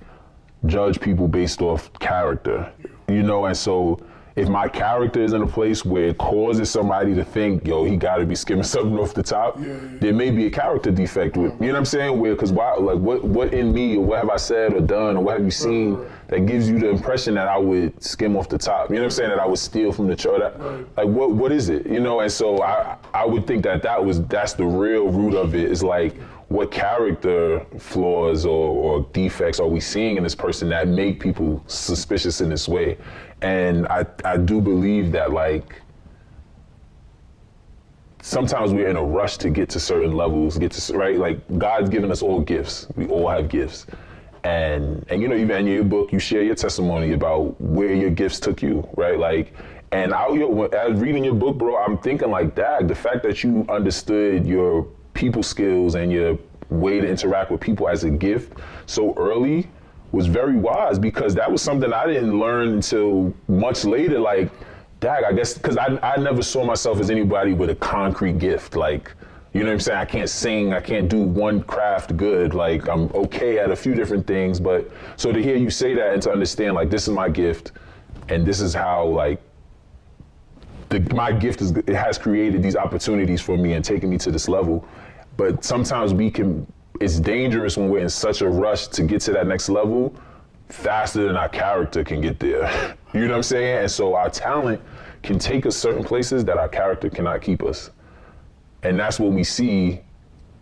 judge people based off character. You know, and so if my character is in a place where it causes somebody to think, yo, he got to be skimming something off the top, there may be a character defect with, you know what I'm saying? Where, because why, like, what in me, or what have I said or done, or what have you seen that gives you the impression that I would skim off the top? You know what I'm saying? That I would steal from the church. Like, what is it? You know, and so I would think that's the real root of it, is like, what character flaws or defects are we seeing in this person that make people suspicious in this way? And I do believe that, like, sometimes we're in a rush to get to certain levels, right? Like, God's given us all gifts. We all have gifts. And you know, even in your book, you share your testimony about where your gifts took you, right? Like, and I was reading your book, bro, I'm thinking like, Dag, the fact that you understood your people skills and your way to interact with people as a gift so early was very wise, because that was something I didn't learn until much later. Like, Dag, I guess, because I never saw myself as anybody with a concrete gift. Like, you know what I'm saying? I can't sing, I can't do one craft good. Like, I'm okay at a few different things, but so to hear you say that and to understand, like, this is my gift and this is how, like, my gift it has created these opportunities for me and taken me to this level. But sometimes it's dangerous when we're in such a rush to get to that next level faster than our character can get there. You know what I'm saying? And so our talent can take us certain places that our character cannot keep us. And that's when we see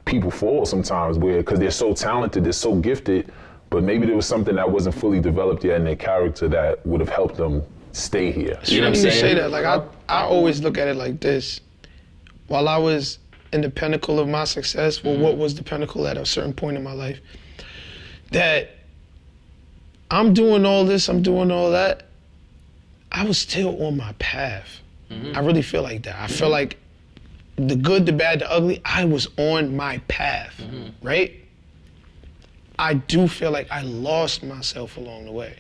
people fall sometimes, because they're so talented, they're so gifted, but maybe there was something that wasn't fully developed yet in their character that would have helped them stay here. You know what I'm saying? Say that. Like, I always look at it like this. While I was in the pinnacle of my success, well, what was the pinnacle at a certain point in my life, that I'm doing all this, I'm doing all that, I was still on my path. I really feel like that. I feel like the good, the bad, the ugly, I was on my path, right? I do feel like I lost myself along the way.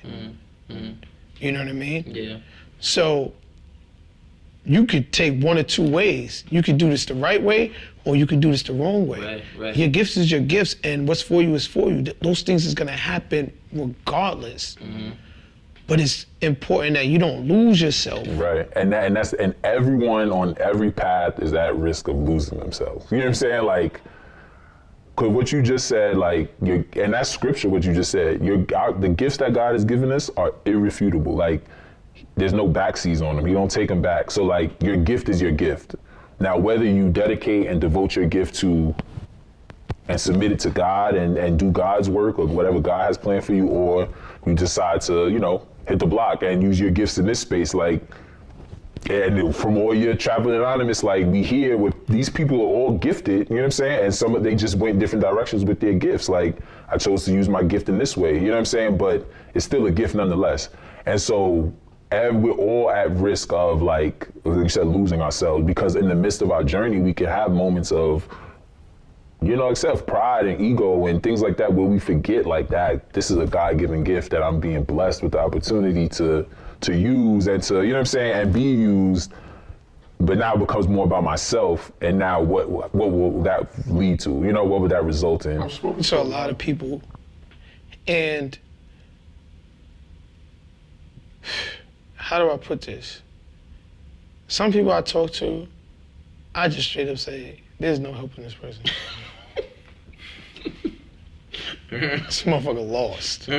You know what I mean? Yeah. So you could take one or two ways. You could do this the right way, or you could do this the wrong way. Right. Your gifts is your gifts, and what's for you is for you. Those things is gonna happen regardless. But it's important that you don't lose yourself. Right, and everyone on every path is at risk of losing themselves. You know what I'm saying? Like, because what you just said, like, and that's scripture. What you just said, the gifts that God has given us are irrefutable. Like, there's no backseas on them. You don't take them back. So, like, your gift is your gift. Now, whether you dedicate and devote your gift to and submit it to God and do God's work or whatever God has planned for you, or you decide to, you know, hit the block and use your gifts in this space, like, and from all your Trappin Anonymous, like, we hear with these people are all gifted, you know what I'm saying? And they just went different directions with their gifts. Like, I chose to use my gift in this way, you know what I'm saying? But it's still a gift nonetheless. And so we're all at risk of, like you said, losing ourselves, because in the midst of our journey, we can have moments of, you know, except pride and ego and things like that, where we forget, like, that this is a God-given gift that I'm being blessed with the opportunity to use and to, you know what I'm saying, and be used. But now it becomes more about myself, and now what will that lead to? You know, what would that result in? I've spoken to a lot of people, and how do I put this? Some people I talk to, I just straight up say, there's no help in this person. This motherfucker lost.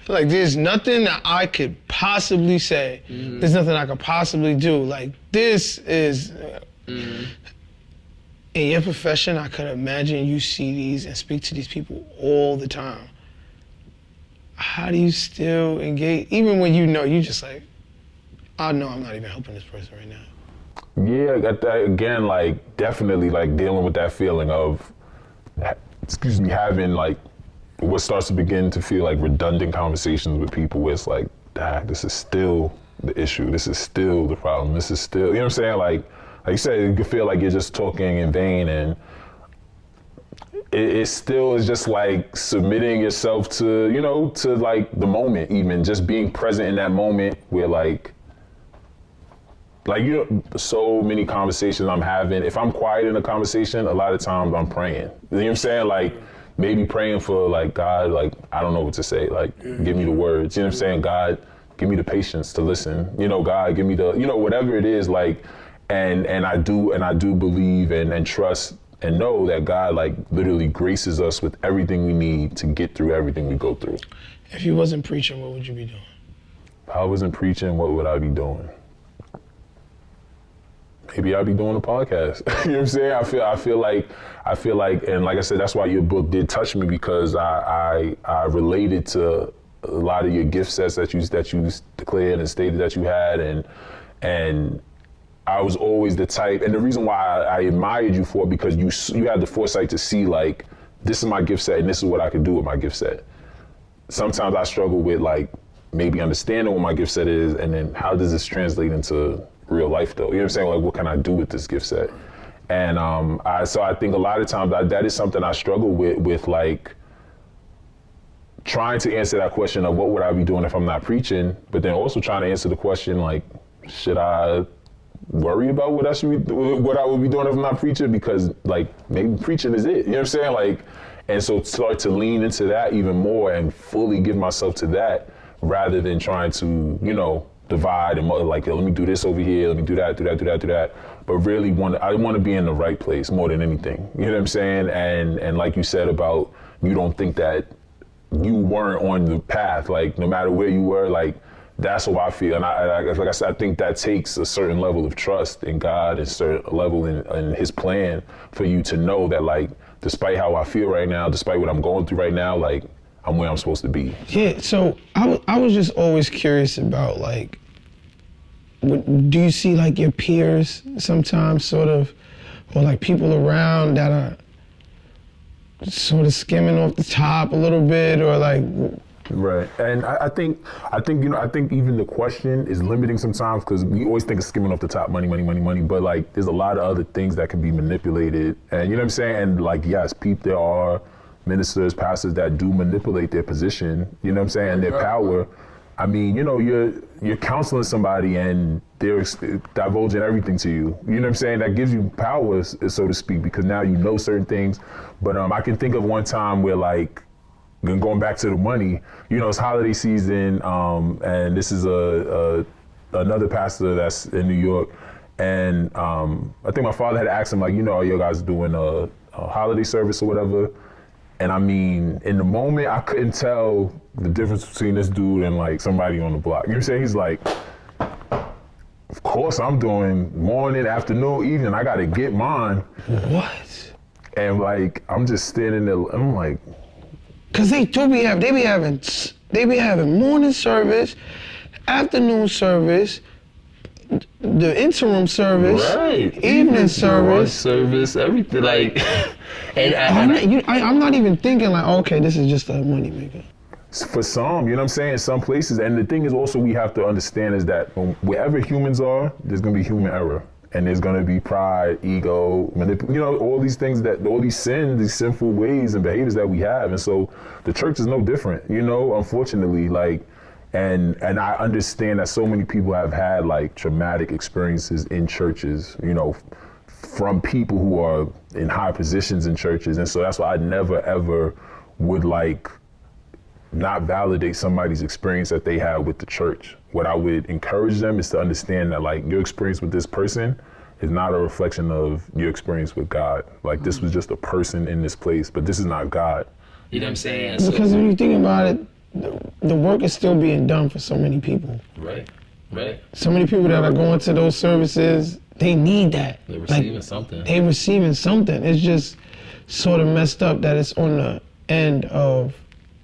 Like, there's nothing that I could possibly say. There's nothing I could possibly do. Like, this is, in your profession, I could imagine you see these and speak to these people all the time. How do you still engage? Even when you know, you just like, I know I'm not even helping this person right now. Yeah, that again, like, definitely, like, dealing with that feeling of, having, like, what starts to begin to feel like redundant conversations with people where it's like, this is still the issue. This is still the problem. This is still, you know what I'm saying? Like you said, you can feel like you're just talking in vain, and it still is just like submitting yourself to, you know, to like the moment, even just being present in that moment where like, you know, so many conversations I'm having. If I'm quiet in a conversation, a lot of times I'm praying. You know what I'm saying? Like maybe praying for like, God, like, I don't know what to say. Like, give me the words. You know what I'm saying? God, give me the patience to listen. You know, God, give me the, you know, whatever it is, like, and I do believe and trust and know that God like literally graces us with everything we need to get through everything we go through. If you wasn't preaching, what would you be doing? If I wasn't preaching, what would I be doing? Maybe I'd be doing a podcast. You know what I'm saying? I feel like, and like I said, that's why your book did touch me, because I related to a lot of your gift sets that you declared and stated that you had, and I was always the type, and the reason why I admired you for it, because you had the foresight to see like, this is my gift set and this is what I could do with my gift set. Sometimes I struggle with like maybe understanding what my gift set is, and then how does this translate into real life though? You know what I'm saying? Like, what can I do with this gift set? And so I think a lot of times that is something I struggle with like trying to answer that question of what would I be doing if I'm not preaching, but then also trying to answer the question like, should I worry about what I would be doing if I'm not preaching? Because like maybe preaching is it. You know what I'm saying? Like, and so start to lean into that even more and fully give myself to that, rather than trying to, you know, divide and like, let me do this over here, let me do that. But really I want to be in the right place more than anything. You know what I'm saying? And like you said about, you don't think that you weren't on the path, like no matter where you were, like that's how I feel. And like I said, I think that takes a certain level of trust in God and a certain level in his plan for you to know that like, despite how I feel right now, despite what I'm going through right now, like I'm where I'm supposed to be. Yeah, so I was just always curious about like, do you see like your peers sometimes sort of, or like people around that are sort of skimming off the top a little bit, or like? Right, and I think even the question is limiting sometimes, because we always think of skimming off the top, money, but like there's a lot of other things that can be manipulated, and you know what I'm saying? And like, yes, there are ministers, pastors that do manipulate their position, you know what I'm saying, and their power. I mean, you know, you're counseling somebody and they're divulging everything to you. You know what I'm saying? That gives you power, so to speak, because now you know certain things. But I can think of one time where like, going back to the money, you know, it's holiday season, and this is another pastor that's in New York, and I think my father had asked him like, you know, are you guys doing a holiday service or whatever? And I mean, in the moment, I couldn't tell the difference between this dude and like somebody on the block. You know what I'm saying? He's like, of course I'm doing morning, afternoon, evening. I gotta get mine. What? And like, I'm just standing there. I'm like, cause they be having morning service, afternoon service, the interim service, right, evening service, service, everything like. And I'm not even thinking like, okay, this is just a money maker. For some, you know what I'm saying? Some places, and the thing is also we have to understand is that wherever humans are, there's gonna be human error. And there's gonna be pride, ego, you know, all these things all these sins, these sinful ways and behaviors that we have. And so the church is no different, you know, unfortunately, like, and I understand that so many people have had like traumatic experiences in churches, you know, from people who are in high positions in churches. And so that's why I never ever would like not validate somebody's experience that they had with the church. What I would encourage them is to understand that like your experience with this person is not a reflection of your experience with God. Like this was just a person in this place, but this is not God. You know what I'm saying? Because when you think about it, the work is still being done for so many people. Right. So many people that are going to those services, they need that. They're receiving something. They're receiving something. It's just sort of messed up that it's on the end of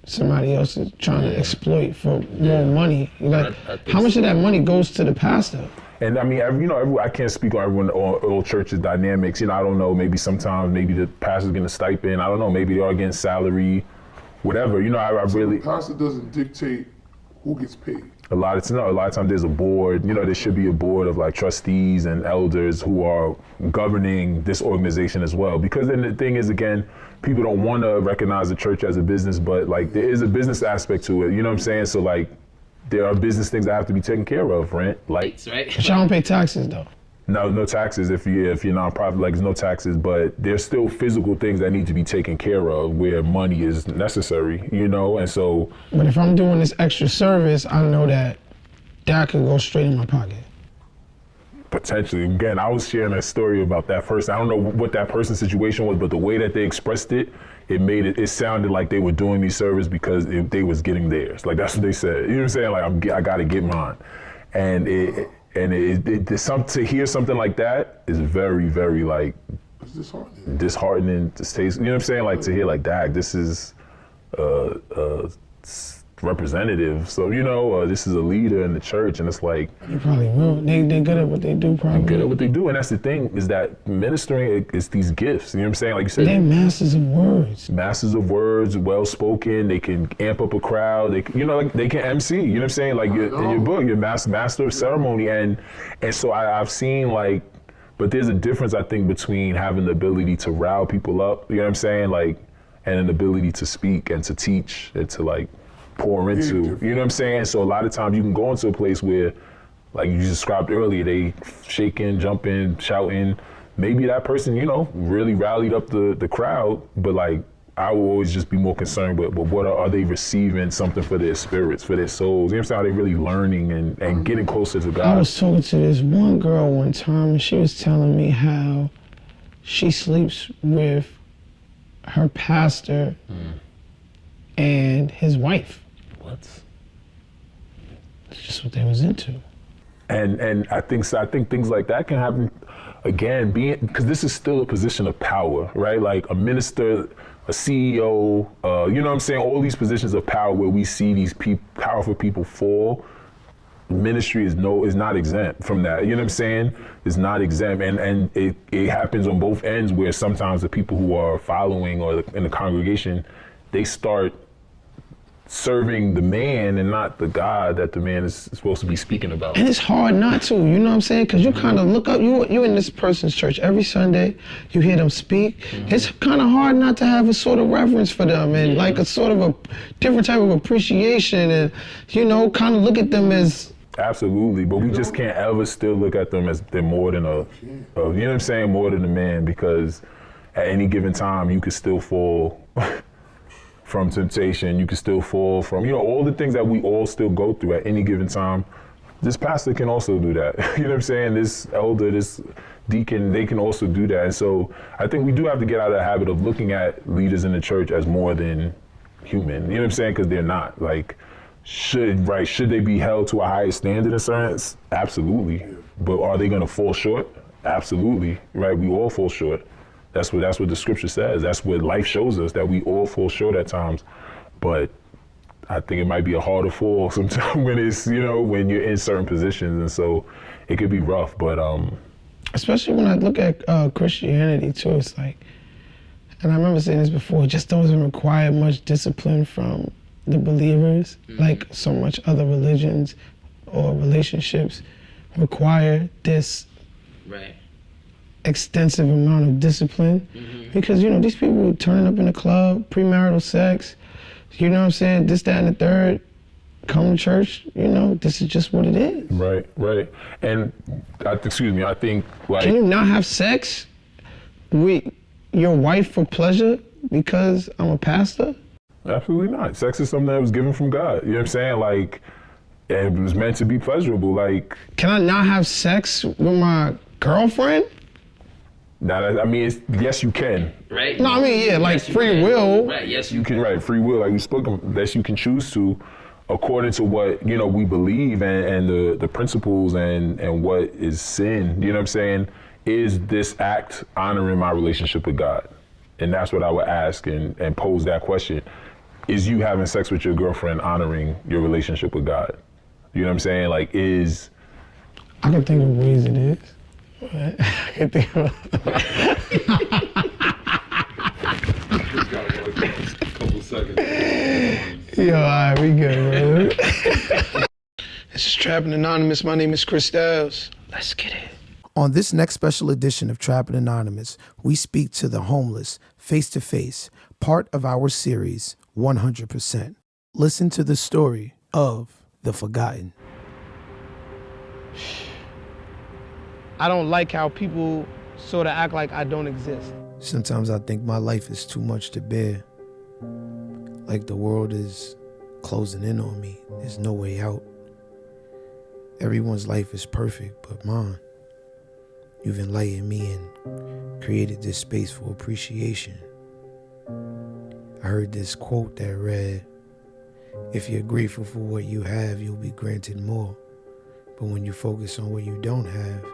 somebody else is trying to exploit for more money. Like, how much of that money goes to the pastor? And I mean, I can't speak on everyone, all churches' dynamics. You know, I don't know, maybe sometimes maybe the pastor's getting a stipend. I don't know, maybe they are getting salary, whatever. You know, I really... The pastor doesn't dictate who gets paid. A lot of times there's a board, there should be a board of like trustees and elders who are governing this organization as well. Because then the thing is, again, people don't want to recognize the church as a business, but like there is a business aspect to it, you know what I'm saying? So like there are business things that have to be taken care of, rent, like. Right. But y'all don't pay taxes though. No taxes if you're nonprofit, like there's no taxes, but there's still physical things that need to be taken care of where money is necessary, and so. But if I'm doing this extra service, I know that could go straight in my pocket. Potentially. Again, I was sharing a story about that person. I don't know what that person's situation was, but the way that they expressed it, it sounded like they were doing these service because they was getting theirs. Like that's what they said. You know what I'm saying? Like I gotta get mine. And to hear something like that is very, very like disheartening to say. You know what I'm saying? Like to hear like, Dag, this is representative. So this is a leader in the church, and it's like they probably will. They good at what they do. Probably good at what they do, and that's the thing is that ministering is these gifts. You know what I'm saying? Like you said, they're masters of words. Masters of words, well spoken. They can amp up a crowd. They they can MC. You know what I'm saying? Like in your book, you're master of ceremony, and so I've seen like. But there's a difference, I think, between having the ability to rile people up. You know what I'm saying? Like, and an ability to speak and to teach and to like. Pour into, you know what I'm saying? So a lot of times you can go into a place where, like you described earlier, they shaking, jumping, shouting. Maybe that person, really rallied up the crowd, but like I will always just be more concerned with what are they receiving something for their spirits, for their souls? You know what I'm saying? Are they really learning and getting closer to God? I was talking to this one girl one time and she was telling me how she sleeps with her pastor and his wife. What? That's just what they was into. And I think things like that can happen again, because this is still a position of power, right? Like a minister, a CEO, you know what I'm saying? All these positions of power where we see these powerful people fall. Ministry is not exempt from that. You know what I'm saying? It's not exempt, and it happens on both ends where sometimes the people who are following or in the congregation, they start serving the man and not the God that the man is supposed to be speaking about. And it's hard not to, you know what I'm saying? Because you kind of look up, you in this person's church every Sunday, you hear them speak. It's kind of hard not to have a sort of reverence for them and like a sort of a different type of appreciation and, kind of look at them as... Absolutely, but we just can't ever still look at them as they're more than you know what I'm saying, more than a man, because at any given time you could still fall from temptation, you can still fall from, all the things that we all still go through at any given time. This pastor can also do that. You know what I'm saying? This elder, this deacon, they can also do that. And so I think we do have to get out of the habit of looking at leaders in the church as more than human. You know what I'm saying? Because they're not. Like, should they be held to a higher standard in certain? Absolutely. But are they going to fall short? Absolutely. Right? We all fall short. That's what the scripture says. That's what life shows us, that we all fall short at times. But I think it might be a harder fall sometimes when it's, when you're in certain positions. And so it could be rough, but. Especially when I look at Christianity too, it's like, and I remember saying this before, it just doesn't require much discipline from the believers, like so much other religions or relationships require this. Right. Extensive amount of discipline because these people turning up in the club, premarital sex, you know what I'm saying, this, that, and the third, come to church, this is just what it is. Right. And I think like, can you not have sex with your wife for pleasure because I'm a pastor? Absolutely not. Sex is something that was given from God. You know what I'm saying? Like, it was meant to be pleasurable. Like, can I not have sex with my girlfriend? Yes, you can. Right. No, like yes, free will. Right. Yes, you can. Right, free will. Like you spoke, that you can choose to, according to what we believe and the principles and what is sin. You know what I'm saying? Is this act honoring my relationship with God? And that's what I would ask and pose that question. Is you having sex with your girlfriend honoring your relationship with God? You know what I'm saying? Like, I can think of ways it is. I can think of... Couple seconds. Yo, all right, we good, bro. This is Trappin Anonymous. My name is Chris Styles. Let's get it. On this next special edition of Trappin Anonymous, we speak to the homeless face to face, part of our series 100%. Listen to the story of the forgotten. I don't like how people sort of act like I don't exist. Sometimes I think my life is too much to bear. Like the world is closing in on me. There's no way out. Everyone's life is perfect, but mine. You've enlightened me and created this space for appreciation. I heard this quote that read, "If you're grateful for what you have, you'll be granted more. But when you focus on what you don't have,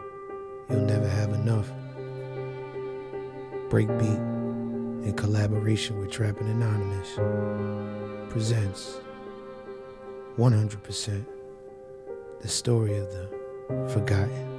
you'll never have enough." Breakbeat, in collaboration with Trappin Anonymous, presents 100%, the story of the forgotten.